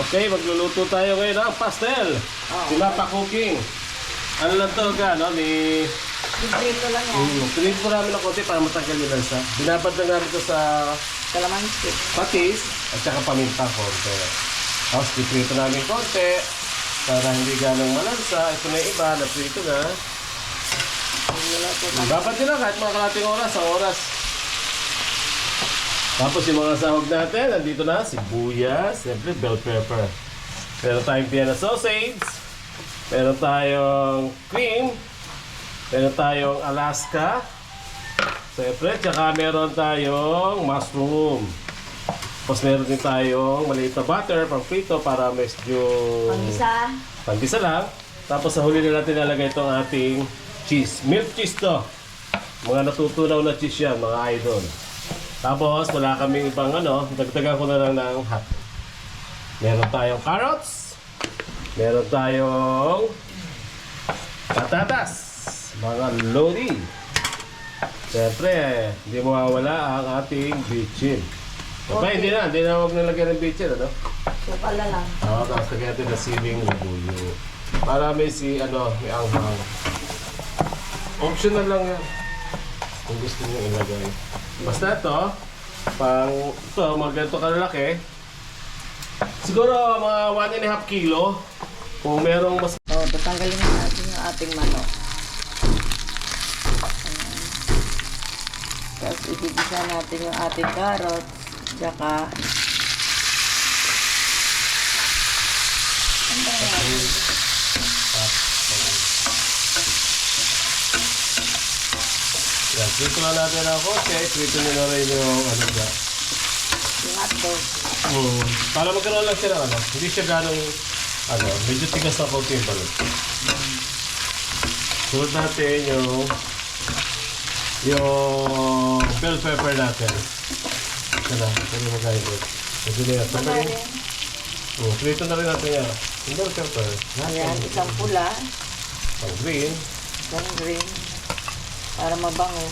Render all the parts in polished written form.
Okay, magluluto tayo ngayon ng pastel. Tinapa cooking. Ano lang to, no? Prito lang yan. Pinito po namin ng konti para matanggal yung lansa. Binabad na namin ito sa Kalamansi. patis at saka paminta konti. Tapos piprito namin konti para hindi ganong malansa. Ito na yung iba, naprito na. Babad nila kahit mga kalating oras, ang oras. Tapos yung mga sahog natin, nandito na, sibuyas, siyempre bell pepper. Meron tayong Vienna sausage, meron tayong cream, meron tayong Alaska, siyempre, tsaka meron tayong mushroom. Tapos meron din tayong maliit na butter, pang prito para medyo Pangisa. pangkisa lang. Tapos sa huli na natin nalagay itong ating cheese. Milk cheese to. Mga natutunaw na cheese yan, mga idol. Tapos wala kaming ibang dagdagan ko na lang ng hot. Meron tayong carrots. Meron tayong patatas. Mga lodi. Siyempre, hindi mawawala ang ating bitchin. Okay, hindi na huwag nalagyan ng bitchin, ano? Supal na lang. Oo, tapos lagyan natin ng siling labuyo. Para may may anghang. Optional lang yan. Kung gusto nyo ilagay. Basta ito, mga ganito kalalaki. Siguro mga 1.5 kilo. Kung merong mas... Tatanggalin na natin yung ating manok. Ayan. Tapos igigisa natin yung ating carrots. Tsaka... Yan, prito na natin ang konti. Prito nyo na rin yung dyan. yung hotdog. Para magkaroon lang siya ng hindi siya ganong medyo tigas na konti yung balot. Sunod natin yung bell pepper natin. Yan, pwede magkain ko. Pwede na yan. Prito na rin natin yan. Yung bell pepper. Ayan, isang pula. Pang green. Isang green. Para mabango.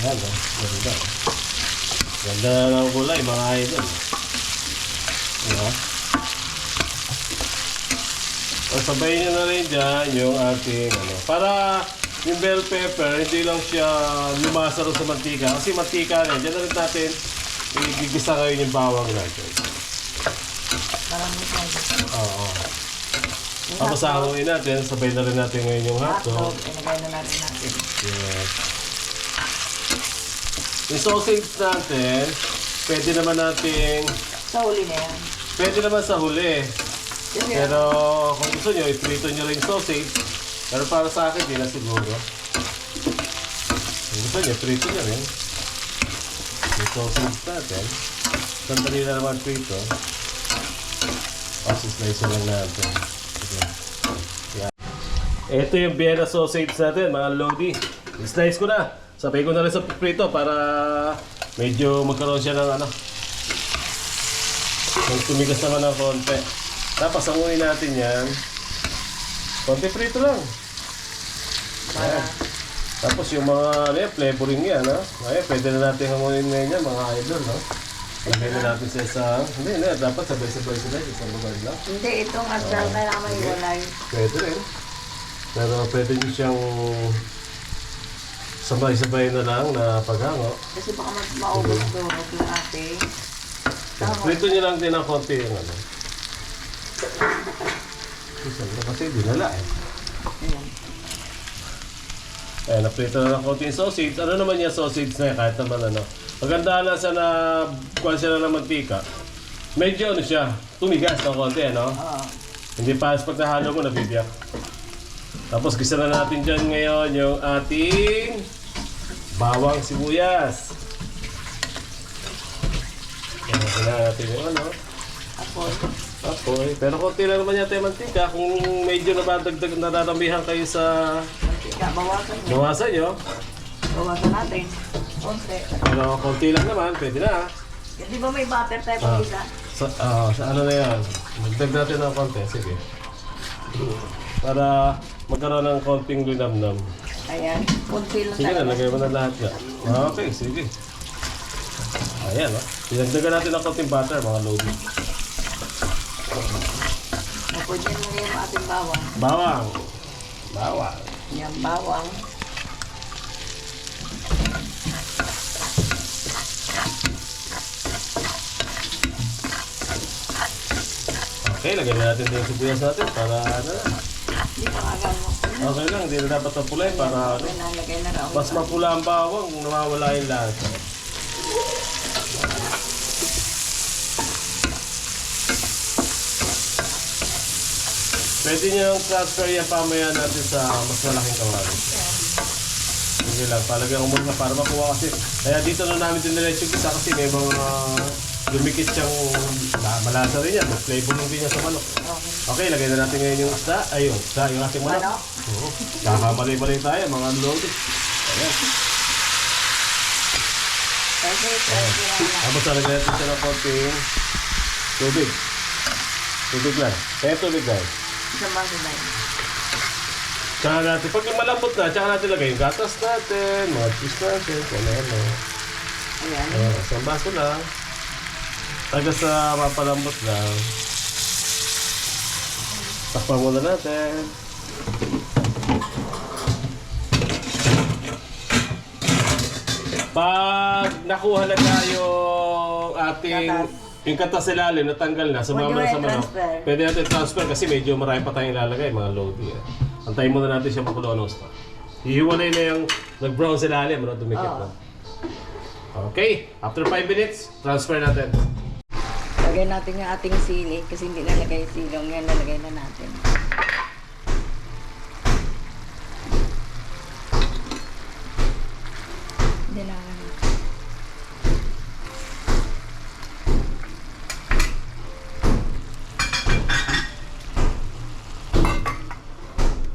Ayan, ganda. Ganda ng kulay, mga idol. Diba? O, sabayin nyo na rin dyan yung ating para yung bell pepper, hindi lang siya lumasa rin sa mantika. Kasi mantika rin, dyan na rin natin igigisa ngayon yung bawang natin. Parang may Oo. Tapos sahanguin natin, sabay na rin natin ngayon yung hotdog. Ilagay na natin. Yes. Yung sausage natin, pwede naman natin, Sa huli na yan. pwede naman sa huli. Yun yan. Pero kung gusto nyo, iprito nyo rin yung sausage. Pero para sa akin, di na siguro. Kung gusto nyo, iprito nyo rin. Yung sausage natin. Sandali na naman prito. Tapos slice lang natin. Okay. Yan. Ito yung Vienna sausage natin, mga lodi. Slice ko na. Sabay ko na rin sa prito para medyo magkaroon siya ng tumigas naman ng konti. Tapos hangunin natin yan. Konti prito lang. Ayan. Tapos yung mga flavoring yan, Ayan, pwede na natin hangunin ngayon yan, mga idol, Lagay na natin sa isang... Hindi, dapat sabay-sabay sila sa isang lugar lang. Hindi, itong asal na lang may walay. Pwede rin. Pero pwede nyo siyang sabay-sabay na lang na paghango. Kasi baka maubos doon yung ating. Prito nyo lang din ng konti yung Kasi dinala Ayan. Ayan, naprito na ng konti yung sausage. Ano naman yung sausage na yan? Kahit naman Maganda na sa kuha sila ng mantika. Medyo siya, tumigas ng konti, Oo. Hindi pa pag nahalo mo, nabibiyak. Tapos gisa na natin dyan ngayon yung ating bawang sibuyas. Gisa na natin yung apoy. Pero konti lang naman yata yung mantika. Kung medyo nadaramihan kayo sa Mantika, bawasan nyo. Bawasan natin. Konti. Pero konti lang naman, pwede na. Di ba may butter tayo pang isa? Sa ano na yan? Magdag natin ng konti. Sige. para magkaroon ng konting linamnam. Ayan, kunti lang Sige na, talaga. lagay mo na lahat na. Okay, sige. Ayan, oh. Pinagdagan natin ng konting butter, mga lodi. Pwede mo yung ating bawang. Bawang. Bawang. Yan, bawang. Okay, lagyan na natin din yung sibuyas natin para ano na. Hindi pa agad mo. Okay lang, hindi na dapat mapulay para ano. Nalagay na raw. Mas mapula ang bawang kung nawawala yung lasa. Pwede nyo yung transfer yan pamaya natin sa mas malaking kawali. Sige lang, palagyan ko muna para makuha kasi. Kaya dito na namin diniretso kita kasi may mga lumikit siyang malasa rin yan. Flavoring din niya sa manok. Okay. Okay, lagay na natin ngayon yung isda. Ay, yung isda, yung ating manok. Manok? Oo. Kakamali-mali tayo, mga lodi. Ayan. Kasi, pwede lang. Tapos nalagyan natin siya ng konting tubig. Tubig lang. Kaya tubig guys. Sa masinay. Tsaka natin, pag malambot na, tsaka natin lagay yung gatas natin, mga cheese natin, kung ano. Ayan. Isang baso lang. Taga sa mapalambot lang. Takpan muna natin. Pag nakuha na tayo ating Katas. yung katas ilalim, natanggal na, sumama na sa manok. transfer. Pwede natin transfer kasi medyo marami pa tayong ilalagay, mga lodi. Antayin muna natin siya makulo ng gusto. Hihiwalay na yung nag-brown sa ilalim, ano, dumikit na. Okay, after 5 minutes, transfer natin. Lagay natin yung ating sili kasi hindi nalagay yung silong. Yan, lalagay na natin. Hindi na.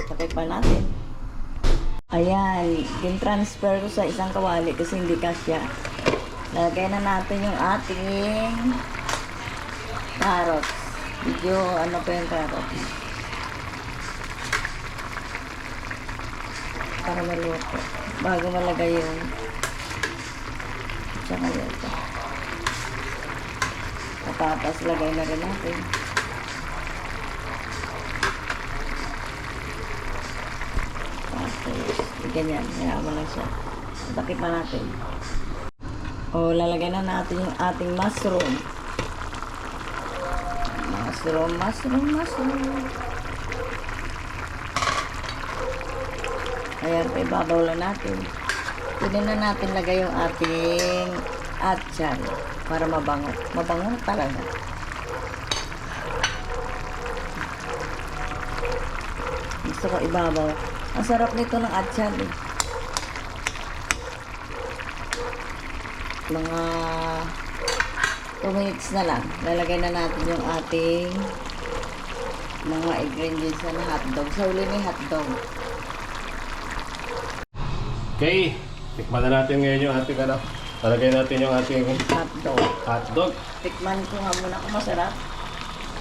Patay pa natin. Ayan, din-transfer ko sa isang kawali kasi hindi kasya. Lagay na natin yung ating carrots. Medyo ano pa yung carrots. Para maluto. Bago malagay yung tsaka ito. Patatas lagay na rin natin. Tapos, ganyan. Hayaan mo lang siya. Takip pa natin. O, lalagay na natin yung ating mushroom. Mushroom. Ayan, ibabaw lang natin. Pwede na natin lagay yung ating atchan para mabango. Mabango na talaga. Gusto ko ibabaw. Ang sarap nito ng atchan eh. Mga 2 minutes na lang. Lalagay na natin yung ating mga ingredients na hotdog. Sa uli may hotdog. Okay, tikman na natin ngayon yung ating ano. Talagay natin yung ating Hotdog. hotdog. Tikman ko nga muna kung masarap.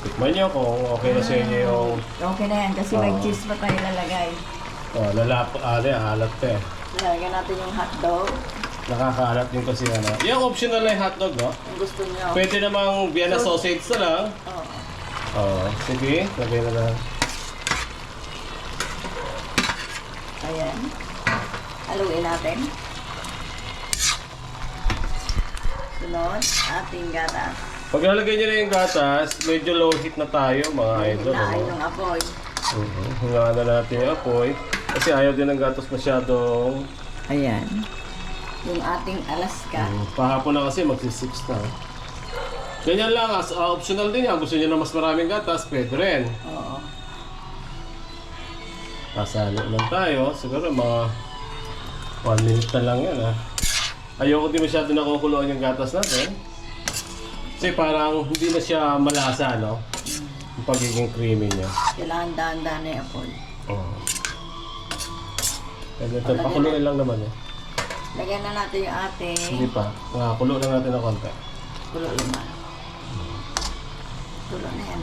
Tikman nyo kung okay na sa inyo yung Okay na yan kasi may cheese pa tayo lalagay. alat pa eh. Lalagyan natin yung hotdog. Nakakaalat din kasi ano. Yung optional na yung hotdog, no? Kung gusto niyo. Pwede namang Vienna sausage na lang. Oo. Oo, sige, lagay na lang. Ayan. Haluin natin. Sunod, ating gatas. Pag nalagay nyo na yung gatas, medyo low heat na tayo, mga idol. Hinaay Ano? ng apoy. Hingaan na natin yung apoy. Kasi ayaw din ng gatas masyadong... Ayan. Yung ating Alaska. Pahapon na kasi magsi-6 na. Ganyan lang, optional din yan. Gusto nyo na mas maraming gatas, pwede rin. Oo. Kasalo lang tayo. Siguro mga 1 minute na lang yan ha. Ayoko din masyado nakukuloan yung gatas natin. Kasi parang hindi na siya malasa, no? Yung pagiging creamy niya. Kailangan dahan-dahan na yung apoy. Oo. Ito, pakuluin lang naman eh. Lagyan na natin yung ating Hindi pa. Kulo lang natin ng konti. kulo lima. Kulo na yan.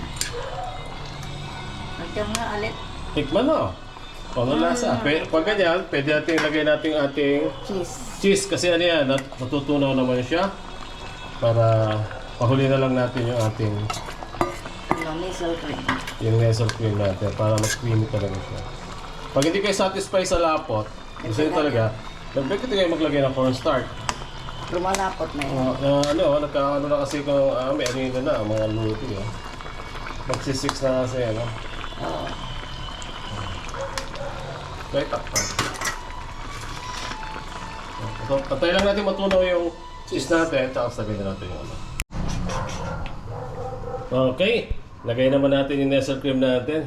Lagyan mo na ulit. Tikman mo. Kung ano lasa. Pag ganyan, pwede natin ilagay natin yung ating Cheese. cheese. Kasi ano yan, natutunaw naman siya. Para pahuli na lang natin yung ating Nasal cream. yung nasal cream natin. Para mas creamy talaga siya. Pag hindi kayo satisfied sa lapot, gusto nyo talaga, nagpwede kayo maglagay ng cornstarch. Lumalapot na yun. Nagkakaano na kasi kung may anino na, mga luto. Magsisix na kasi, ano. Oo. Kaya takpan. So, patay lang natin matunaw yung cheese natin, tapos lagay na natin yung ano. Okay, lagay naman natin yung nasal cream natin.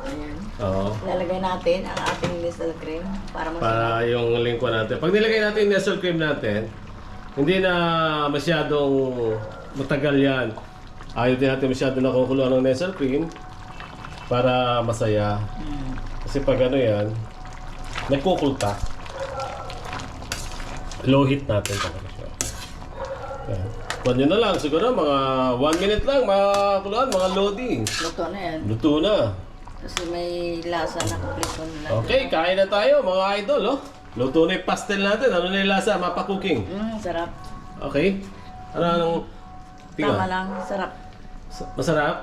Ayan. Oo. Lalagay natin ang ating nasal cream para mas Para yung lingkwa natin. Pag nilagay natin yung nasal cream natin, hindi na masyadong matagal yan. Ayaw din natin masyadong nakukuluan ng nasal cream para masaya. Kasi pag ano yan, nagkukulta. Low heat natin talaga siya. Yan. Kuhan nyo na lang, siguro mga 1 minute lang, mga kuluan, mga loading. luto na yan. Luto na. Kasi may lasa na kompleto na. Okay, kain na tayo mga idol, oh. Luto na yung pastel natin. Ano na yung lasa? Mapa cooking. Sarap. Okay. Ano anong Tama lang, sarap. Masarap?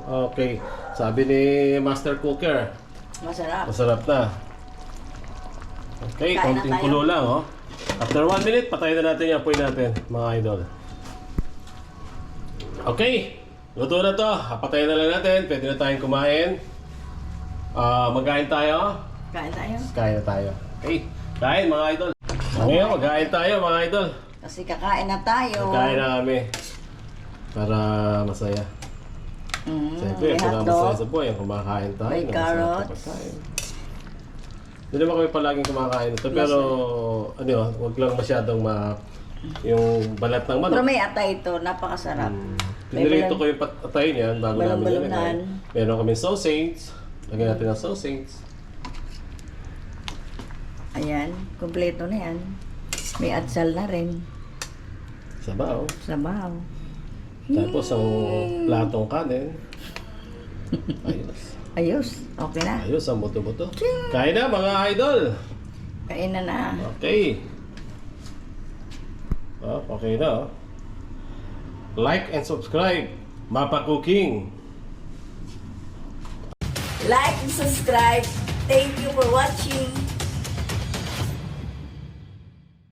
Okay. Sabi ni Master Cooker, Masarap. masarap na. Okay, Kain na konting tayo. kulo lang, oh. After 1 minute, patayin na natin yung apoy natin, mga idol. Okay. Luto na to. Patayin na lang natin. Pwede na tayong kumain. Magkain tayo. Kain tayo. Kain na tayo. Okay. Kain, mga idol. Ngayon, magkain tayo, mga idol. Kasi kakain na tayo. Kain na kami. Para masaya. Siyempre, May pinakamasaya hotdog. sa buhay, yung kumakain tayo. May ng carrots. masarap na pagkain. Hindi naman kami palaging kumakain ito, pero ano yun, huwag lang masyadong yung balat ng Pero manok. may atay ito, napakasarap. Pinirito ko yung patayin yan bago namin Balon-balonan. nilagay. Meron kami sausage. Lagyan natin ng sausage. Ayan, kompleto na yan. May atsal na rin. Sabaw. Sabaw. Tapos ang platong kanin. Ayos. Ayos, okay na. Ayos ang buto-buto. Kain na mga idol. Kain na na. Okay. Okay na. Like and subscribe. Mapa Cooking. Like and subscribe. Thank you for watching.